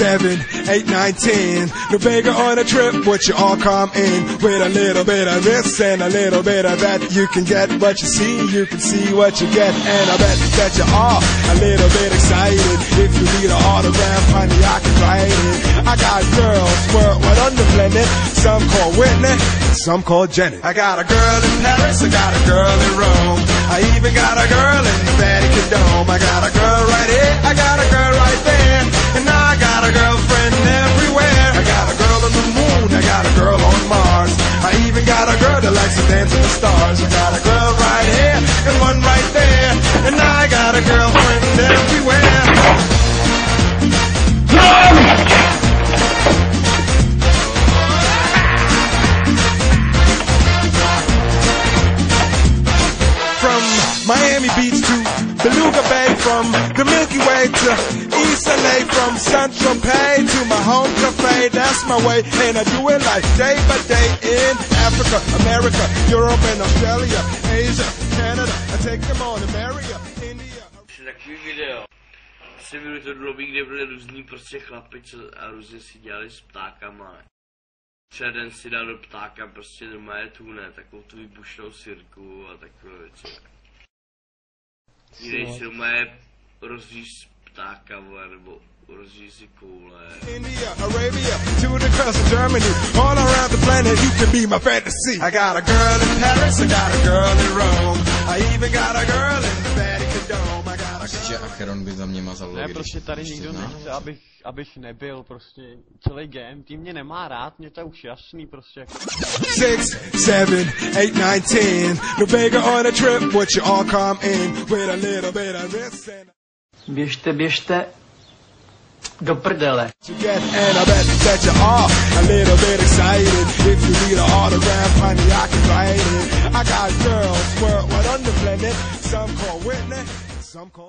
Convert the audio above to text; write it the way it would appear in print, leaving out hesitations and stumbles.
7, 8, 9, 10. No bigger on a trip, would you all come in with a little bit of this and a little bit of that? You can get what you see what you get, and I bet that you are a little bit excited. If you need an autograph, honey, I can write it. I got girls worldwide on the planet, some call Whitney, some call Janet. I got a girl in Paris, I got a girl in Rome, I even got a girl in the Vatican Dome. I got a girl right here, I got a girl right there, and I got a girlfriend everywhere. I got a girl on the moon, I got a girl on Mars, I even got a girl that likes to dance with the stars. I got a girl right here and one right there, and I got a girlfriend everywhere. From Miami Beach to Beluga Bay, from the Milky Way to East LA, from Central Pay to my home cafe, that's my way, and I do it like day by day in Africa, America, Europe and Australia, Asia, Canada, I take them on America, India. Takový video. Asi byly to dlouhý, kde byly různý prostě chlapice a různě si dělali s ptákama. Třeba den si dal do ptáka prostě normálně tune, takovou tu výbušnou sirku a takové věci. Jiný si normálně rozvíjíš ptáka, vole, nebo rozvíjíš si koule. India, Arabia, to the coast of Germany, all around the planet you can be my fantasy. I got a girl in Paris, I got a girl in Rome, I even got a girl in the Vatican Dome. I got a Myslíš, že Acheron by za mě mazal logy? Ne, prostě tady nikdo nechce, abych nebyl, prostě celý game, tým mě nemá rád, mě to je už jasný, prostě. 6, 7, 8, 9, 10. No bigger on a trip, would you all come in with a little bit of this and Běžte do prdele. you get, and I bet that you are a little bit excited. If you need an autograph, honey, I can write it. I got girls worldwide on the planet, some call Whitney, some call